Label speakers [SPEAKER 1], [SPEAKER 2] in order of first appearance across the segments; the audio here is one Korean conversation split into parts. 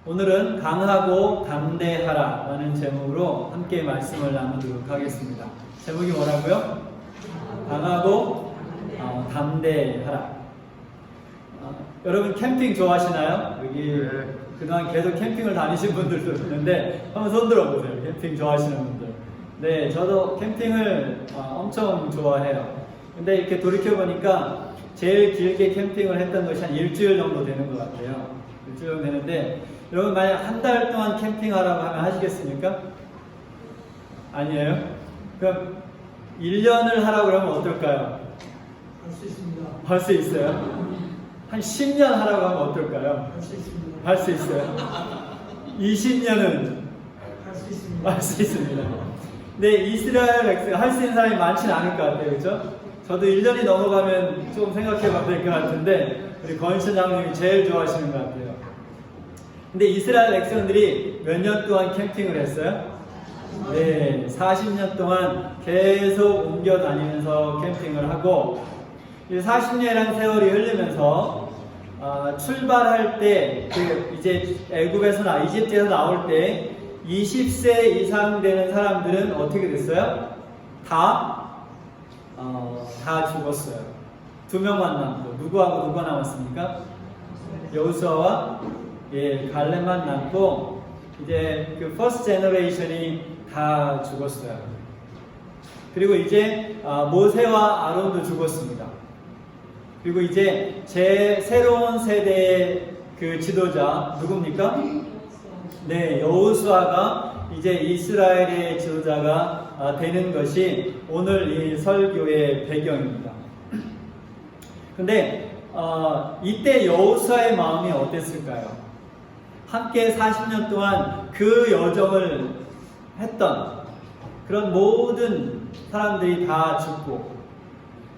[SPEAKER 1] 오늘은 강하고 담대하라 라는 제목으로 함께 말씀을 나누도록 하겠습니다. 제목이 뭐라고요? 강하고 담대하라. 여러분 캠핑 좋아하시나요? 여기 그동안 계속 캠핑을 다니신 분들도 있는데 한번 손 들어보세요. 캠핑 좋아하시는 분들. 네, 저도 캠핑을 엄청 좋아해요. 근데 이렇게 돌이켜보니까 제일 길게 캠핑을 했던 것이 한 일주일 정도 되는 것 같아요. 일주일 정도 되는데 여러분 만약 한 달 동안 캠핑하라고 하면 하시겠습니까? 아니에요? 그럼 1년을 하라고 그러면 어떨까요?
[SPEAKER 2] 할 수 있습니다.
[SPEAKER 1] 할 수 있어요? 한 10년 하라고 하면 어떨까요?
[SPEAKER 2] 할 수 있습니다.
[SPEAKER 1] 할 수 있어요? 20년은?
[SPEAKER 2] 할 수 있습니다.
[SPEAKER 1] 할 수 있습니다. 근데 이스라엘 백성 할 수 있는 사람이 많지는 않을 것 같아요. 그렇죠? 저도 1년이 넘어가면 좀 생각해 봐야 될 것 같은데 우리 권신 장님이 제일 좋아하시는 것 같아요. 근데 이스라엘 백성들이 몇 년 동안 캠핑을 했어요? 네, 40년 동안 계속 옮겨 다니면서 캠핑을 하고 40년이라는 세월이 흐르면서 출발할 때 이제 애굽에서나 이집트에서 나올 때 20세 이상 되는 사람들은 어떻게 됐어요? 다 죽었어요. 2명만 남고 누구하고 누가 남았습니까? 여호수아와 갈렙만 남고 이제 그 퍼스트 제너레이션이 다 죽었어요. 그리고 이제 모세와 아론도 죽었습니다. 그리고 이제 새로운 세대의 그 지도자 누굽니까? 네, 여호수아가 이제 이스라엘의 지도자가 되는 것이 오늘 이 설교의 배경입니다. 근데 이때 여호수아의 마음이 어땠을까요? 함께 40년 동안 그 여정을 했던 그런 모든 사람들이 다 죽고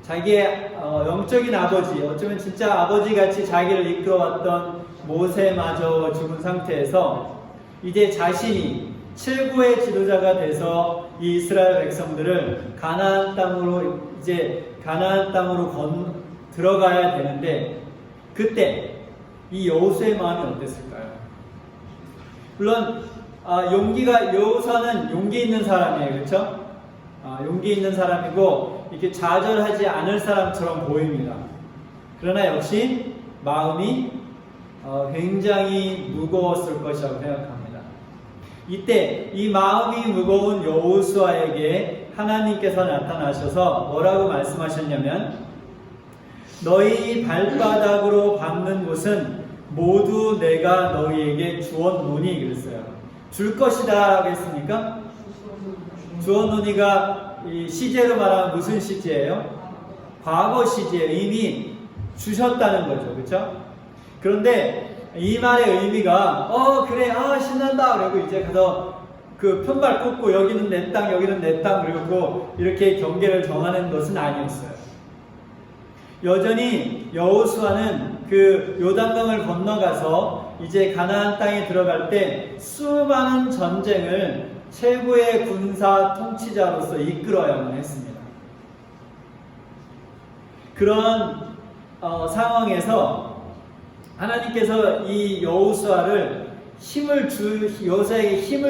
[SPEAKER 1] 자기의 영적인 아버지, 어쩌면 진짜 아버지같이 자기를 이끌어왔던 모세마저 죽은 상태에서 이제 자신이 최고의 지도자가 돼서 이 이스라엘 백성들을 가나안 땅으로 들어가야 되는데 그때 이 여호수아의 마음이 어땠을까요? 물론 여호수아는 용기 있는 사람이에요. 그렇죠? 용기 있는 사람이고 이렇게 좌절하지 않을 사람처럼 보입니다. 그러나 역시 마음이 굉장히 무거웠을 것이라고 생각합니다. 이때 이 마음이 무거운 여호수아에게 하나님께서 나타나셔서 뭐라고 말씀하셨냐면 너희 발바닥으로 밟는 곳은 모두 내가 너희에게 주었노니 그랬어요. 줄 것이다 하겠습니까? 주었노니가 이 시제로 말하면 무슨 시제예요? 과거 시제예요. 이미 주셨다는 거죠. 그렇죠? 그런데 이 말의 의미가 그래 신난다 그러고 이제 가서 그 편발 꽂고 여기는 내 땅 여기는 내 땅 그리고 이렇게 경계를 정하는 것은 아니었어요. 여전히 여호수아는 그 요단강을 건너가서 이제 가나안 땅에 들어갈 때 수많은 전쟁을 최고의 군사 통치자로서 이끌어야만 했습니다. 그런 상황에서 하나님께서 이 여호수아에게 힘을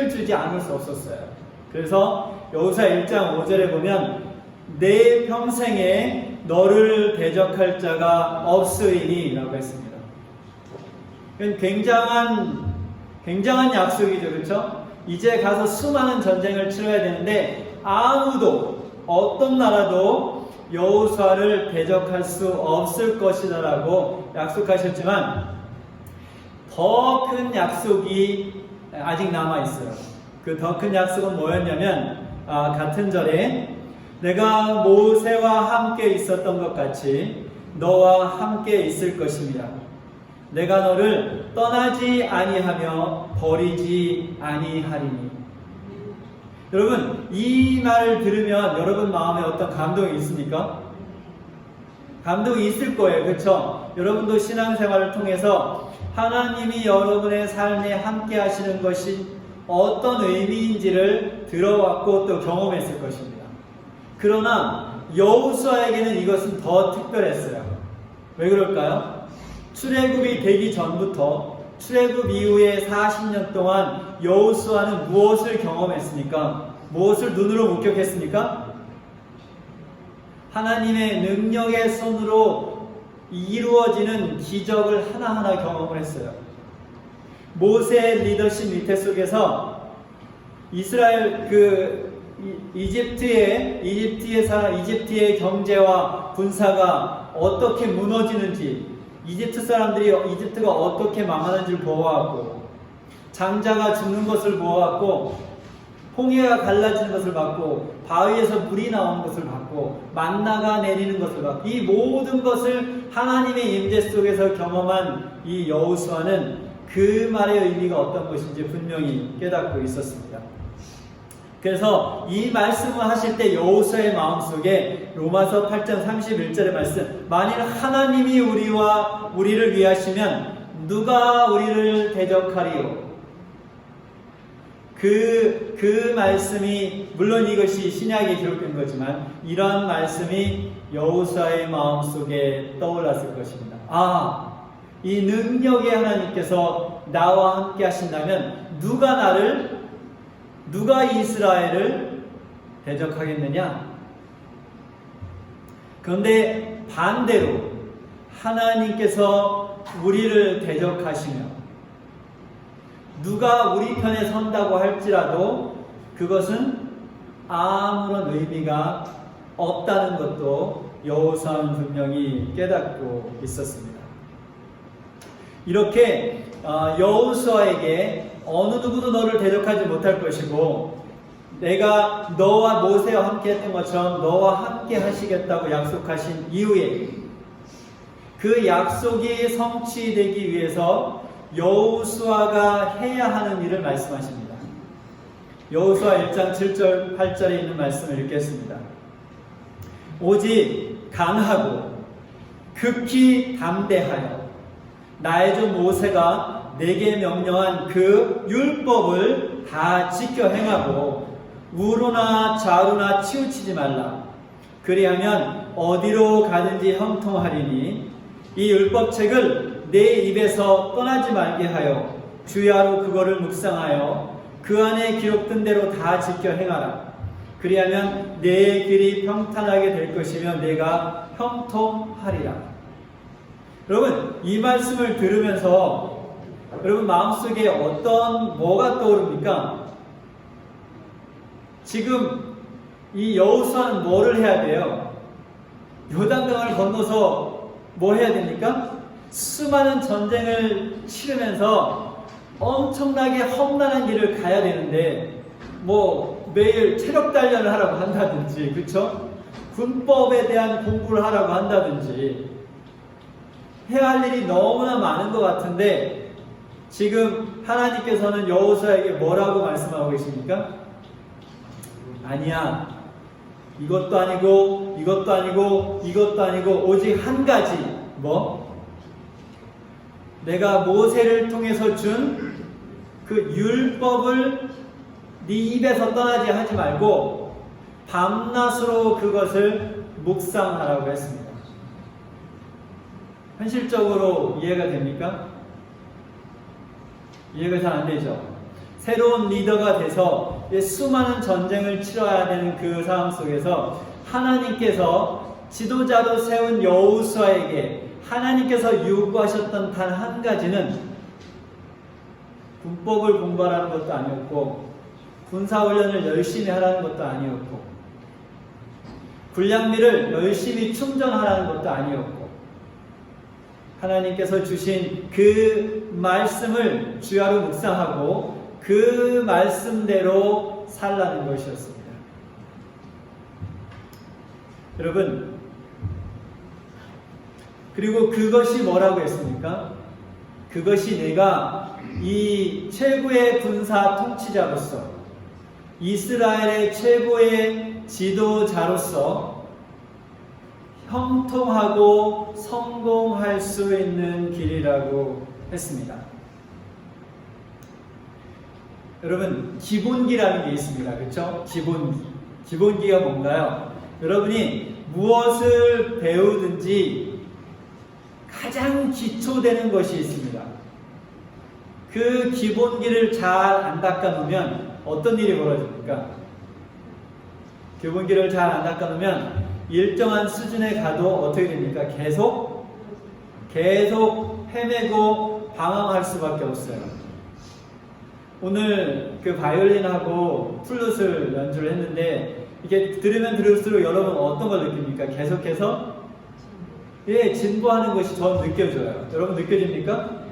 [SPEAKER 1] 주지 않을 수 없었어요. 그래서 여호수아 1장 5절에 보면 내 평생에 너를 대적할 자가 없으리니 라고 했습니다. 굉장한 약속이죠. 그렇죠? 이제 가서 수많은 전쟁을 치러야 되는데 아무도 어떤 나라도 여호수아를 대적할 수 없을 것이다 라고 약속하셨지만 더 큰 약속이 아직 남아있어요. 그 더 큰 약속은 뭐였냐면 같은 절에 내가 모세와 함께 있었던 것 같이 너와 함께 있을 것입니다. 내가 너를 떠나지 아니하며 버리지 아니하리니. 여러분 이 말을 들으면 여러분 마음에 어떤 감동이 있습니까? 감동이 있을 거예요. 그렇죠? 여러분도 신앙생활을 통해서 하나님이 여러분의 삶에 함께 하시는 것이 어떤 의미인지를 들어왔고 또 경험했을 것입니다. 그러나 여호수아에게는 이것은 더 특별했어요. 왜 그럴까요? 출애굽이 되기 전부터 출애굽 이후에 40년 동안 여호수아는 무엇을 경험했습니까? 무엇을 눈으로 목격했습니까? 하나님의 능력의 손으로 이루어지는 기적을 하나하나 경험을 했어요. 모세의 리더십 밑에 속에서 이스라엘 이집트의 경제와 군사가 어떻게 무너지는지, 이집트가 어떻게 망하는지를 보아왔고, 장자가 죽는 것을 보아왔고, 홍해가 갈라지는 것을 봤고, 바위에서 물이 나오는 것을 봤고, 만나가 내리는 것을 봤고, 이 모든 것을 하나님의 임재 속에서 경험한 이 여호수아는 그 말의 의미가 어떤 것인지 분명히 깨닫고 있었습니다. 그래서 이 말씀을 하실 때 여호수아의 마음속에 로마서 8장 31절의 말씀, 만일 하나님이 우리를 위하시면 누가 우리를 대적하리요? 그 말씀이, 물론 이것이 신약에 기록된 거지만 이러한 말씀이 여호수아의 마음속에 떠올랐을 것입니다. 이 능력의 하나님께서 나와 함께 하신다면 누가 이스라엘을 대적하겠느냐? 그런데 반대로 하나님께서 우리를 대적하시며 누가 우리 편에 선다고 할지라도 그것은 아무런 의미가 없다는 것도 여호수아는 분명히 깨닫고 있었습니다. 이렇게 여호수아에게 어느 누구도 너를 대적하지 못할 것이고, 내가 너와 모세와 함께 했던 것처럼 너와 함께 하시겠다고 약속하신 이후에 그 약속이 성취되기 위해서 여호수아가 해야 하는 일을 말씀하십니다. 여호수아 1장 7절 8절에 있는 말씀을 읽겠습니다. 오직 강하고 극히 담대하여 나의 종 모세가 내게 명령한 그 율법을 다 지켜 행하고 우로나 좌로나 치우치지 말라. 그리하면 어디로 가든지 형통하리니 이 율법책을 내 입에서 떠나지 말게 하여 주야로 그거를 묵상하여 그 안에 기록된 대로 다 지켜 행하라. 그리하면 내 길이 평탄하게 될 것이며 내가 형통하리라. 여러분, 이 말씀을 들으면서 여러분 마음속에 뭐가 떠오릅니까? 지금 이 여호수아는 뭐를 해야 돼요? 요단강을 건너서 뭐 해야 됩니까? 수많은 전쟁을 치르면서 엄청나게 험난한 길을 가야 되는데, 매일 체력 단련을 하라고 한다든지, 그쵸? 군법에 대한 공부를 하라고 한다든지 해야 할 일이 너무나 많은 것 같은데, 지금 하나님께서는 여호수아에게 뭐라고 말씀하고 계십니까? 아니야, 이것도 아니고 이것도 아니고 이것도 아니고 오직 한 가지, 내가 모세를 통해서 준 그 율법을 네 입에서 떠나지 하지 말고 밤낮으로 그것을 묵상하라고 했습니다. 현실적으로 이해가 됩니까? 이해가 잘 안 되죠? 새로운 리더가 돼서 수많은 전쟁을 치러야 되는 그 상황 속에서 하나님께서 지도자로 세운 여호수아에게 하나님께서 요구하셨던 단 한 가지는 군법을 공부하라는 것도 아니었고, 군사훈련을 열심히 하라는 것도 아니었고, 군량미를 열심히 충전하라는 것도 아니었고, 하나님께서 주신 그 말씀을 주야로 묵상하고 그 말씀대로 살라는 것이었습니다. 여러분, 그리고 그것이 뭐라고 했습니까? 그것이 내가 이 최고의 군사 통치자로서, 이스라엘의 최고의 지도자로서 형통하고 성공할 수 있는 길이라고 했습니다. 여러분, 기본기라는 게 있습니다. 그렇죠? 기본기가 뭔가요? 여러분이 무엇을 배우든지 가장 기초되는 것이 있습니다. 그 기본기를 잘 안 닦아 놓으면 어떤 일이 벌어집니까? 기본기를 잘 안 닦아 놓으면 일정한 수준에 가도 어떻게 됩니까? 계속 헤매고 방황할 수밖에 없어요. 오늘 그 바이올린하고 플룻을 연주를 했는데 이게 들으면 들을수록 여러분 어떤 걸 느낍니까? 계속해서 진보하는 것이 전 느껴져요. 여러분 느껴집니까?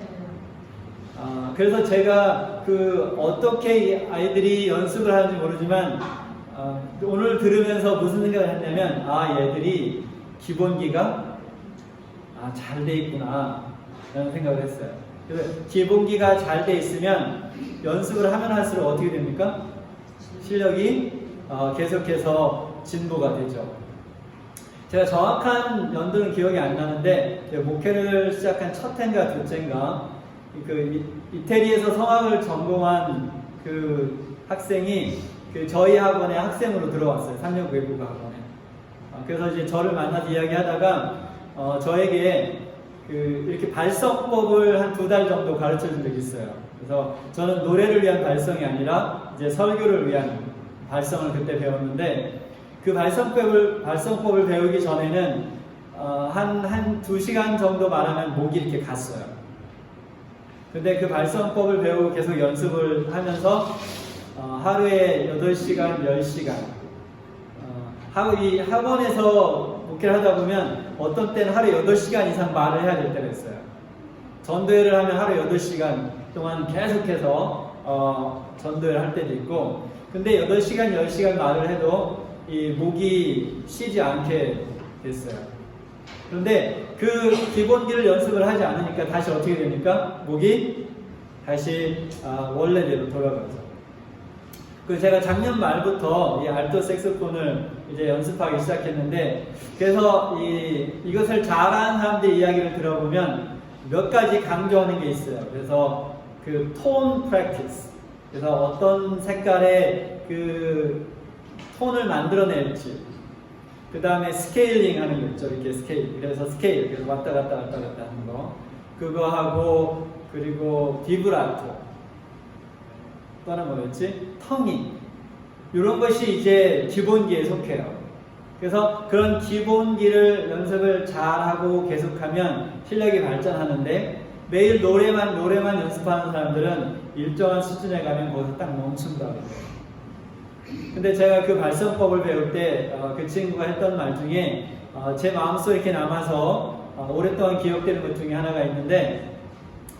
[SPEAKER 1] 그래서 제가 어떻게 아이들이 연습을 하는지 모르지만 오늘 들으면서 무슨 생각을 했냐면 얘들이 기본기가 잘 돼 있구나 라는 생각을 했어요. 그래서 기본기가 잘 돼 있으면 연습을 하면 할수록 어떻게 됩니까? 실력이 계속해서 진보가 되죠. 제가 정확한 연도는 기억이 안 나는데 목회를 시작한 첫 해인가 둘째 해인가 이태리에서 성악을 전공한 그 학생이 저희 학원에 학생으로 들어왔어요. 3년 외국어 학원에. 그래서 이제 저를 만나서 이야기하다가 저에게 이렇게 발성법을 한 2달 정도 가르쳐 준 적이 있어요. 그래서 저는 노래를 위한 발성이 아니라 이제 설교를 위한 발성을 그때 배웠는데 그 발성법을 배우기 전에는 한 2시간 정도 말하면 목이 이렇게 갔어요. 근데 그 발성법을 배우고 계속 연습을 하면서 하루에 8시간, 10시간 이 학원에서 목회를 하다 보면 어떤 때는 하루에 8시간 이상 말을 해야 될 때가 있어요. 전도회를 하면 하루에 8시간 동안 계속해서 전도회를 할 때도 있고 근데 8시간, 10시간 말을 해도 이 목이 쉬지 않게 됐어요. 그런데 그 기본기를 연습을 하지 않으니까 다시 어떻게 됩니까? 목이 다시 원래대로 돌아가죠. 제가 작년 말부터 이 알토 색소폰을 이제 연습하기 시작했는데 그래서 이것을 잘하는 사람들의 이야기를 들어보면 몇 가지 강조하는 게 있어요. 그래서 톤 프랙티스, 그래서 어떤 색깔의 톤을 만들어낼지, 그 다음에 스케일링 하는 거 있죠. 이렇게 그래서 그래서 왔다 갔다 하는 거, 그거 하고 그리고 비브라토, 또 하나 뭐였지? 텅잉. 이런 것이 이제 기본기에 속해요. 그래서 그런 기본기를 연습을 잘하고 계속하면 실력이 발전하는데 매일 노래만 연습하는 사람들은 일정한 수준에 가면 거기서 딱 멈춘다고 해요. 근데 제가 그 발성법을 배울 때 그 친구가 했던 말 중에 제 마음속에 이렇게 남아서 오랫동안 기억되는 것 중에 하나가 있는데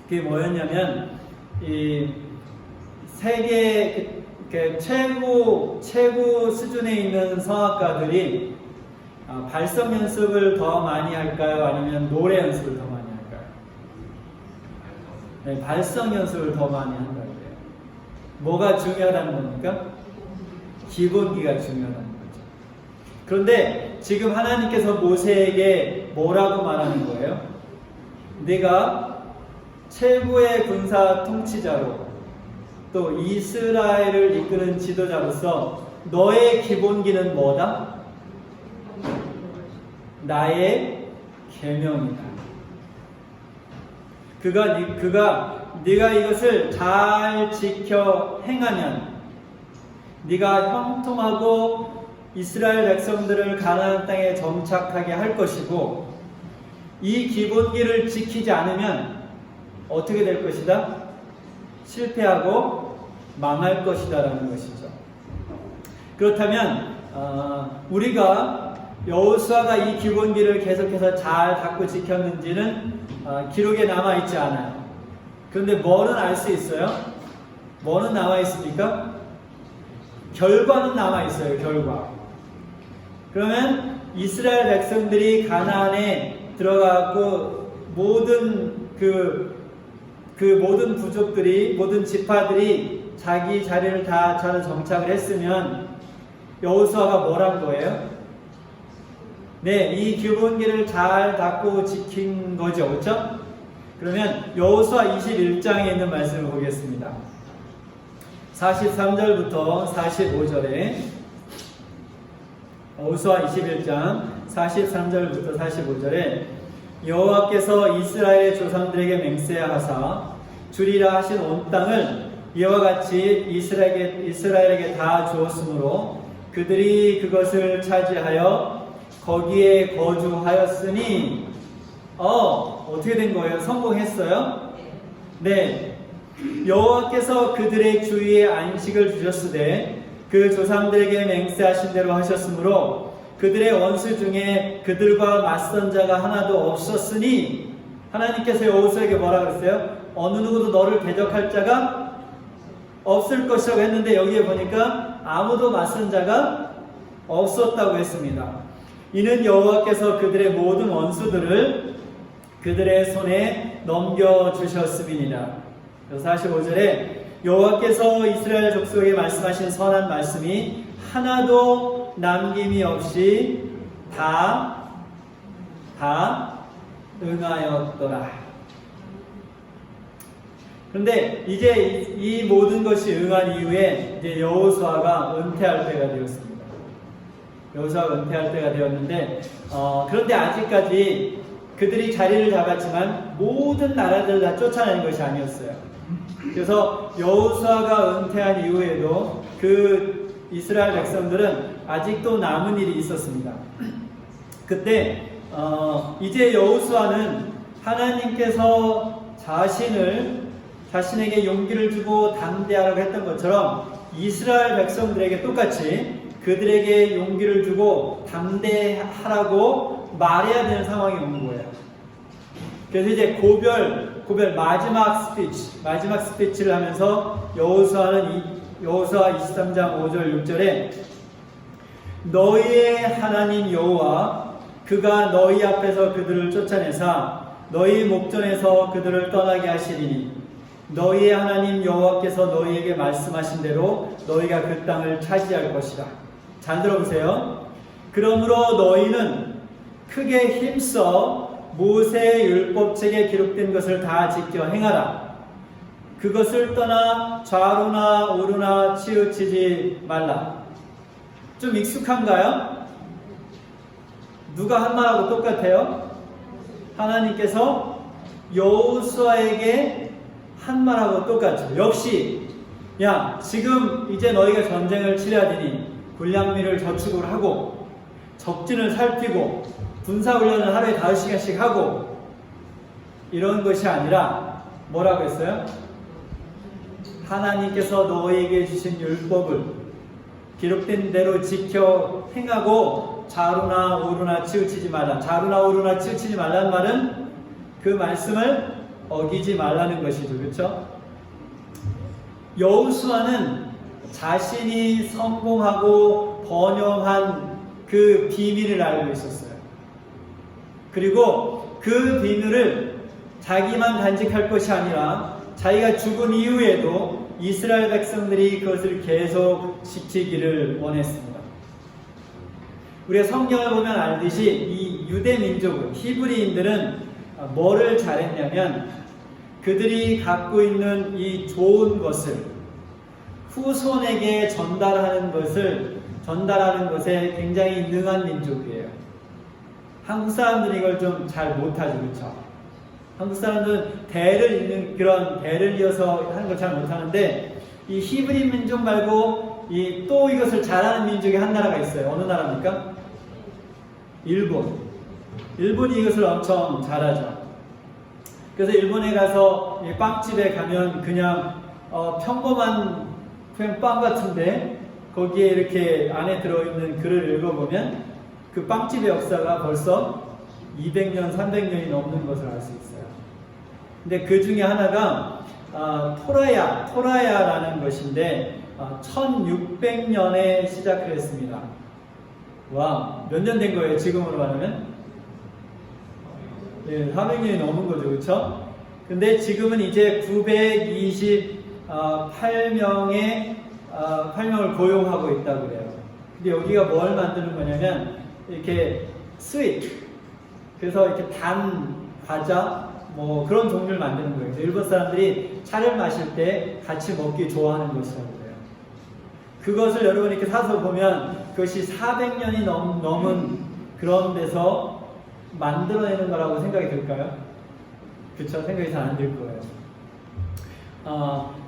[SPEAKER 1] 그게 뭐였냐면 세계 최고 수준에 있는 성악가들이 발성 연습을 더 많이 할까요? 아니면 노래 연습을 더 많이 할까요? 네, 발성 연습을 더 많이 한다고 해요. 뭐가 중요하다는 겁니까? 기본기가 중요하다는 거죠. 그런데 지금 하나님께서 모세에게 뭐라고 말하는 거예요? 네가 최고의 군사 통치자로 또 이스라엘을 이끄는 지도자로서 너의 기본기는 뭐다? 나의 계명이다. 네가 이것을 잘 지켜 행하면 네가 형통하고 이스라엘 백성들을 가나안 땅에 정착하게 할 것이고 이 기본기를 지키지 않으면 어떻게 될 것이다? 실패하고 망할 것이다라는 것이죠. 그렇다면 우리가 여호수아가 이 기본기를 계속해서 잘 닦고 지켰는지는 기록에 남아있지 않아요. 그런데 뭐는 알 수 있어요? 뭐는 남아있습니까? 결과는 남아있어요. 결과. 그러면 이스라엘 백성들이 가나안에 들어가고 모든 모든 부족들이, 모든 지파들이 자기 자리를 다 잘 정착을 했으면 여호수아가 뭐란 거예요? 네, 이 기본기를 잘 닦고 지킨 거죠. 그렇죠? 그러면 여호수아 21장에 있는 말씀을 보겠습니다. 43절부터 45절에 여호수아 21장 43절부터 45절에 여호와께서 이스라엘의 조상들에게 맹세하사 주리라 하신 온 땅을 이와 같이 이스라엘에게 다 주었으므로 그들이 그것을 차지하여 거기에 거주하였으니 어떻게 된 거예요? 성공했어요? 네. 여호와께서 그들의 주위에 안식을 주셨으되 그 조상들에게 맹세하신 대로 하셨으므로 그들의 원수 중에 그들과 맞선 자가 하나도 없었으니 하나님께서 여호수아에게 뭐라 그랬어요? 어느 누구도 너를 대적할 자가 없을 것이라고 했는데 여기에 보니까 아무도 맞선 자가 없었다고 했습니다. 이는 여호와께서 그들의 모든 원수들을 그들의 손에 넘겨주셨음이니라. 45절에 여호와께서 이스라엘 족속에게 말씀하신 선한 말씀이 하나도 남김이 없이 다 응하였더라. 그런데 이제 이 모든 것이 응한 이후에 이제 여호수아가 은퇴할 때가 되었습니다. 여호수아가 은퇴할 때가 되었는데 그런데 아직까지 그들이 자리를 잡았지만 모든 나라들 다 쫓아내는 것이 아니었어요. 그래서 여호수아가 은퇴한 이후에도 그 이스라엘 백성들은 아직도 남은 일이 있었습니다. 그때 이제 여호수아는 하나님께서 자신에게 용기를 주고 담대하라고 했던 것처럼 이스라엘 백성들에게 똑같이 그들에게 용기를 주고 담대하라고 말해야 되는 상황이 오는 거예요. 그래서 이제 고별 마지막 스피치를 하면서 여호수아 23장 5절 6절에 너희의 하나님 여호와 그가 너희 앞에서 그들을 쫓아내사 너희 목전에서 그들을 떠나게 하시리니 너희의 하나님 여호와께서 너희에게 말씀하신 대로 너희가 그 땅을 차지할 것이다. 잘 들어보세요. 그러므로 너희는 크게 힘써 모세의 율법책에 기록된 것을 다 지켜 행하라. 그것을 떠나 좌로나 우로나 치우치지 말라. 좀 익숙한가요? 누가 한 말하고 똑같아요? 하나님께서 여호수아에게 한 말하고 똑같죠. 역시 야 지금 이제 너희가 전쟁을 치러야 되니 군량미를 저축을 하고 적진을 살피고 군사훈련을 하루에 5시간씩 하고 이런 것이 아니라 뭐라고 했어요? 하나님께서 너희에게 주신 율법을 기록된 대로 지켜 행하고 좌로나 우로나 치우치지 말라. 좌로나 우로나 치우치지 말라는 말은 그 말씀을 어기지 말라는 것이죠. 그렇죠? 여호수아는 자신이 성공하고 번영한 그 비밀을 알고 있었어요. 그리고 그 비밀을 자기만 간직할 것이 아니라 자기가 죽은 이후에도 이스라엘 백성들이 그것을 계속 지키기를 원했습니다. 우리가 성경을 보면 알듯이 이 유대 민족은 히브리인들은 뭐를 잘했냐면 그들이 갖고 있는 이 좋은 것을 후손에게 전달하는 것에 굉장히 능한 민족이에요. 한국 사람들이 이걸 좀 잘 못하죠, 그렇죠? 한국 사람들은 대를 이어서 하는 걸 잘 못하는데 이 히브리 민족 말고 또 이것을 잘하는 민족이 한 나라가 있어요. 어느 나라입니까? 일본이 이것을 엄청 잘하죠. 그래서 일본에 가서 빵집에 가면 그냥 평범한 그냥 빵 같은데 거기에 이렇게 안에 들어있는 글을 읽어보면 그 빵집의 역사가 벌써 200년, 300년이 넘는 것을 알 수 있어요. 근데 그 중에 하나가 토라야라는 것인데 1600년에 시작을 했습니다. 와, 몇 년 된 거예요? 지금으로 말하면? 네, 400년이 넘은 거죠. 그렇죠? 근데 지금은 이제 8명을 고용하고 있다고 그래요. 근데 여기가 뭘 만드는 거냐면 이렇게 스위트, 그래서 이렇게 단 과자 뭐 그런 종류를 만드는 거예요. 그래서 일본 사람들이 차를 마실 때 같이 먹기 좋아하는 것이라고 그래요. 그것을 여러분 이렇게 사서 보면 그것이 400년이 넘은 그런 데서 만들어내는 거라고 생각이 들까요? 그렇죠? 생각이 잘 안 들 거예요.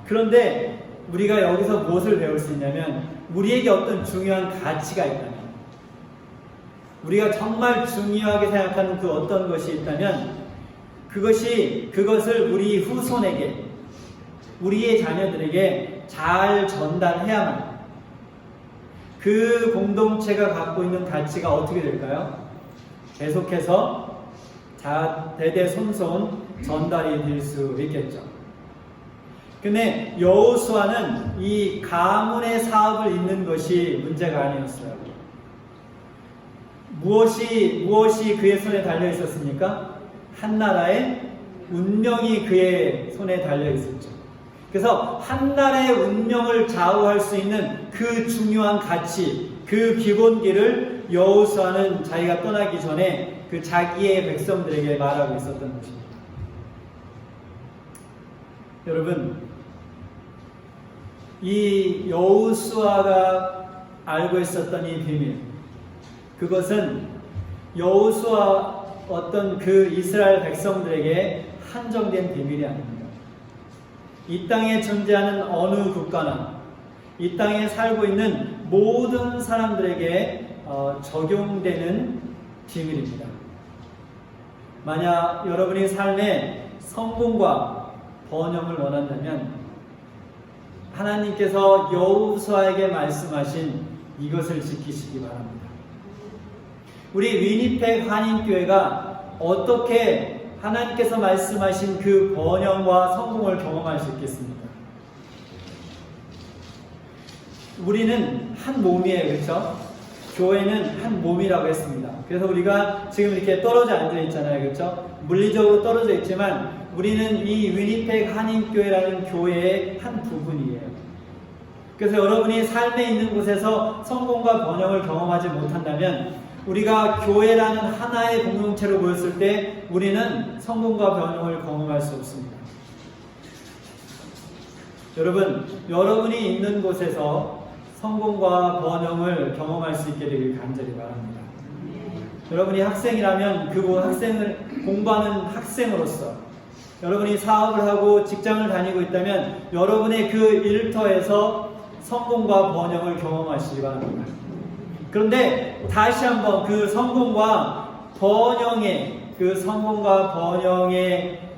[SPEAKER 1] 그런데 우리가 여기서 무엇을 배울 수 있냐면 우리에게 어떤 중요한 가치가 있다면 우리가 정말 중요하게 생각하는 그 어떤 것이 있다면 그것을 우리 후손에게 우리의 자녀들에게 잘 전달해야만 그 공동체가 갖고 있는 가치가 어떻게 될까요? 계속해서 대대손손 전달이 될 수 있겠죠. 근데 여호수아는 이 가문의 사업을 잇는 것이 문제가 아니었어요. 무엇이 그의 손에 달려 있었습니까? 한 나라의 운명이 그의 손에 달려 있었죠. 그래서 한 나라의 운명을 좌우할 수 있는 그 중요한 가치, 그 기본기를 여호수아는 자기가 떠나기 전에 그 자기의 백성들에게 말하고 있었던 것입니다. 여러분, 이 여호수아가 알고 있었던 이 비밀, 그것은 여호수아 어떤 그 이스라엘 백성들에게 한정된 비밀이 아닙니다. 이 땅에 존재하는 어느 국가나 이 땅에 살고 있는 모든 사람들에게 적용되는 비밀입니다. 만약 여러분이 삶에 성공과 번영을 원한다면 하나님께서 여호수아에게 말씀하신 이것을 지키시기 바랍니다. 우리 위니펙 한인교회가 어떻게 하나님께서 말씀하신 그 번영과 성공을 경험할 수 있겠습니까? 우리는 한 몸이에요, 그렇죠? 교회는 한 몸이라고 했습니다. 그래서 우리가 지금 이렇게 떨어져 앉아 있잖아요, 그렇죠? 물리적으로 떨어져 있지만 우리는 이 위니펙 한인교회라는 교회의 한 부분이에요. 그래서 여러분이 삶에 있는 곳에서 성공과 번영을 경험하지 못한다면 우리가 교회라는 하나의 공동체로 모였을 때 우리는 성공과 번영을 경험할 수 없습니다. 여러분이 있는 곳에서 성공과 번영을 경험할 수 있게 되길 간절히 바랍니다. 여러분이 학생이라면 그 학생을 공부하는 학생으로서 여러분이 사업을 하고 직장을 다니고 있다면 여러분의 그 일터에서 성공과 번영을 경험하시기 바랍니다. 그런데 다시 한번 그 성공과 번영의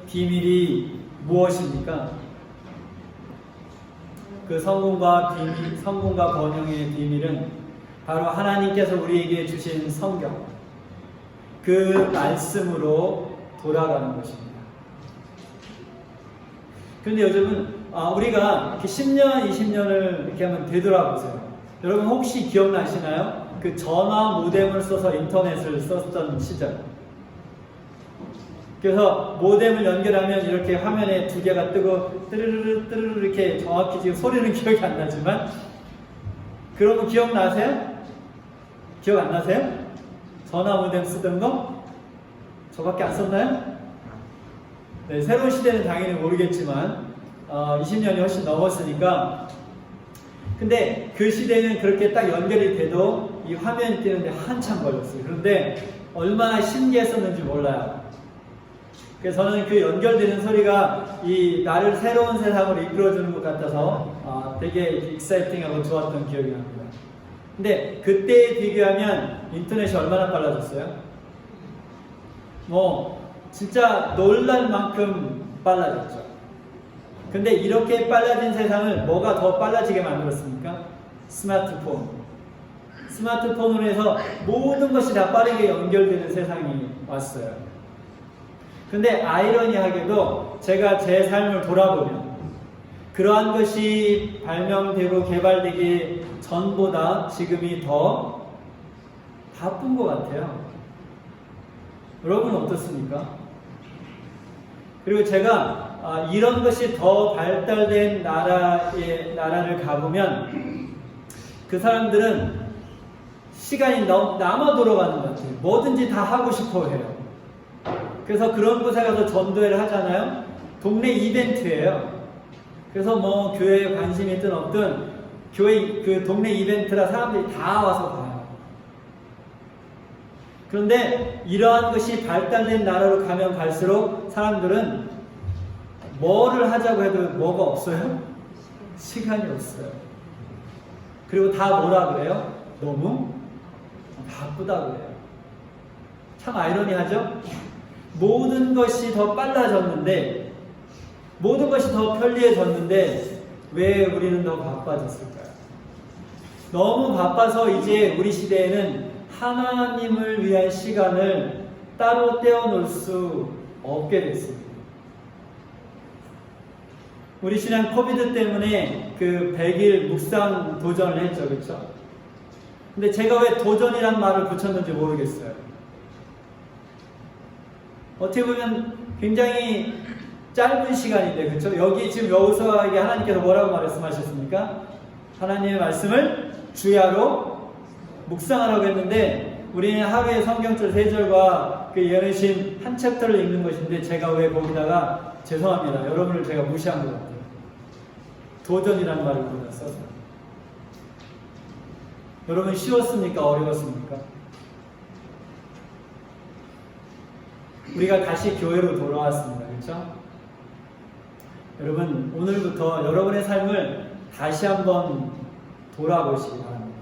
[SPEAKER 1] 비밀이 무엇입니까? 그 성공과 번영의 비밀은 바로 하나님께서 우리에게 주신 성경, 그 말씀으로 돌아가는 것입니다. 그런데 요즘은 우리가 이렇게 10년, 20년을 이렇게 한번 되돌아보세요. 여러분 혹시 기억나시나요? 그 전화 모뎀을 써서 인터넷을 썼던 시절. 그래서 모뎀을 연결하면 이렇게 화면에 두 개가 뜨고 뜨르르 이렇게 정확히 지금 소리는 기억이 안 나지만 그런 거 기억나세요? 기억 안 나세요? 전화 모뎀 쓰던 거? 저밖에 안 썼나요? 네, 새로운 시대는 당연히 모르겠지만 20년이 훨씬 넘었으니까. 근데 그 시대는 그렇게 딱 연결이 돼도 이 화면이 뜨는데 한참 걸렸어요. 그런데 얼마나 신기했었는지 몰라요. 그래서 저는 그 연결되는 소리가 나를 새로운 세상으로 이끌어주는 것 같아서 되게 익사이팅하고 좋았던 기억이 납니다. 근데 그때에 비교하면 인터넷이 얼마나 빨라졌어요? 진짜 놀랄 만큼 빨라졌죠. 근데 이렇게 빨라진 세상을 뭐가 더 빨라지게 만들었습니까? 스마트폰으로 해서 모든 것이 다 빠르게 연결되는 세상이 왔어요. 근데 아이러니하게도 제가 제 삶을 돌아보면 그러한 것이 발명되고 개발되기 전보다 지금이 더 바쁜 것 같아요. 여러분은 어떻습니까? 그리고 제가 이런 것이 더 발달된 나라를 가보면 그 사람들은 시간이 남아 돌아가는 것 같아요. 뭐든지 다 하고 싶어 해요. 그래서 그런 곳에 가서 전도회를 하잖아요. 동네 이벤트예요. 그래서 교회에 관심이 있든 없든 교회 그 동네 이벤트라 사람들이 다 와서 봐요. 그런데 이러한 것이 발달된 나라로 가면 갈수록 사람들은 뭐를 하자고 해도 뭐가 없어요? 시간이 없어요. 그리고 다 뭐라 그래요? 너무 바쁘다고 해요. 참 아이러니하죠? 모든 것이 더 빨라졌는데, 모든 것이 더 편리해졌는데 왜 우리는 더 바빠졌을까요? 너무 바빠서 이제 우리 시대에는 하나님을 위한 시간을 따로 떼어놓을 수 없게 됐습니다. 우리 신앙 코비드 때문에 그 100일 묵상 도전을 했죠, 그렇죠? 근데 제가 왜 도전이란 말을 붙였는지 모르겠어요. 어떻게 보면 굉장히 짧은 시간인데, 그렇죠? 여기 지금 여호수아에게 하나님께서 뭐라고 말씀하셨습니까? 하나님의 말씀을 주야로 묵상하라고 했는데, 우리는 하루에 성경절 3절과 그 예언신 한 챕터를 읽는 것인데, 제가 왜 거기다가 죄송합니다. 여러분을 제가 무시한 것 같아요. 도전이라는 말을 거기다 써서. 여러분 쉬웠습니까? 어려웠습니까? 우리가 다시 교회로 돌아왔습니다. 그렇죠? 여러분 오늘부터 여러분의 삶을 다시 한번 돌아보시기 바랍니다.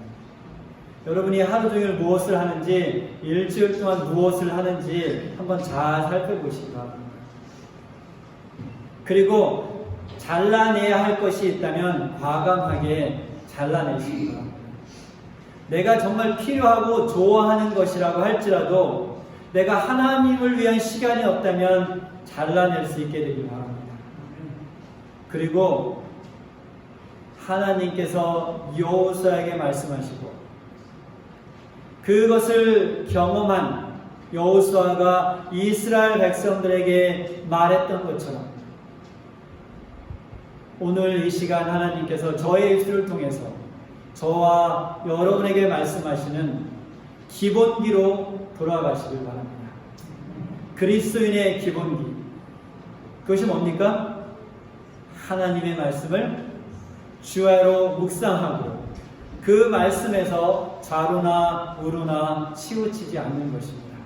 [SPEAKER 1] 여러분이 하루 종일 무엇을 하는지, 일주일 동안 무엇을 하는지 한번 잘 살펴보시기 바랍니다. 그리고 잘라내야 할 것이 있다면 과감하게 잘라내시기 바랍니다. 내가 정말 필요하고 좋아하는 것이라고 할지라도 내가 하나님을 위한 시간이 없다면 잘라낼 수 있게 되길 바랍니다. 그리고 하나님께서 여호수아에게 말씀하시고 그것을 경험한 여호수아가 이스라엘 백성들에게 말했던 것처럼 오늘 이 시간 하나님께서 저의 입술을 통해서 저와 여러분에게 말씀하시는 기본기로 돌아가시길 바랍니다. 그리스도인의 기본기, 그것이 뭡니까? 하나님의 말씀을 주야로 묵상하고 그 말씀에서 좌로나 우로나 치우치지 않는 것입니다.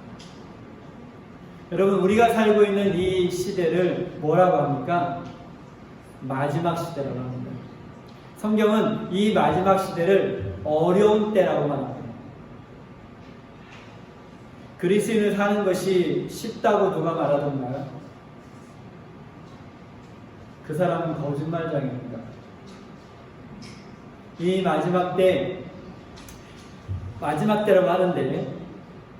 [SPEAKER 1] 여러분 우리가 살고 있는 이 시대를 뭐라고 합니까? 마지막 시대라고 합니다. 성경은 이 마지막 시대를 어려운 때라고 말합니다. 그리스도인을 사는 것이 쉽다고 누가 말하던가요? 그 사람은 거짓말장입니다. 이 마지막 때라고 하는데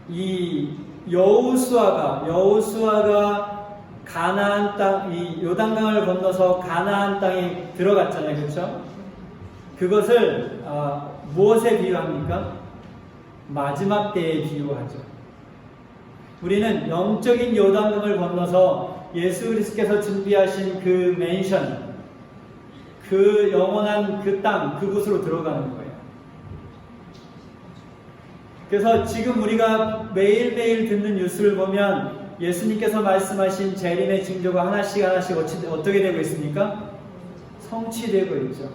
[SPEAKER 1] 이 여호수아가 가나안 땅, 이 요단강을 건너서 가나안 땅에 들어갔잖아요, 그렇죠? 그것을 무엇에 비유합니까? 마지막 때에 비유하죠. 우리는 영적인 요단강을 건너서 예수 그리스도께서 준비하신 그 맨션, 그 영원한 그 땅, 그곳으로 들어가는 거예요. 그래서 지금 우리가 매일매일 듣는 뉴스를 보면 예수님께서 말씀하신 재림의 징조가 하나씩 어떻게 되고 있습니까? 성취되고 있죠.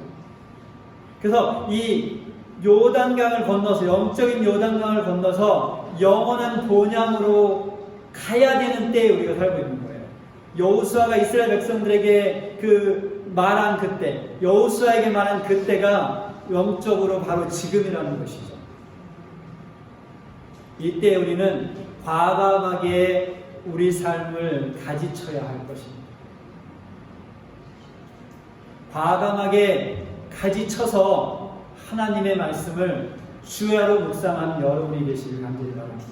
[SPEAKER 1] 그래서 이 요단강을 건너서, 영적인 요단강을 건너서 영원한 본향으로 가야 되는 때에 우리가 살고 있는 거예요. 여호수아가 이스라엘 백성들에게 말한 그때, 여호수아에게 말한 그때가 영적으로 바로 지금이라는 것이죠. 이때 우리는 과감하게 우리 삶을 가지쳐야 할 것입니다. 과감하게 가지쳐서 하나님의 말씀을 주야로 묵상하는 여러분이 되시길 간절히 바랍니다.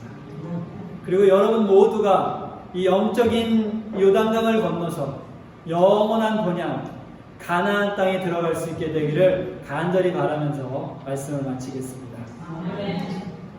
[SPEAKER 1] 그리고 여러분 모두가 이 영적인 요단강을 건너서 영원한 본향 가나안 땅에 들어갈 수 있게 되기를 간절히 바라면서 말씀을 마치겠습니다.
[SPEAKER 3] 아멘.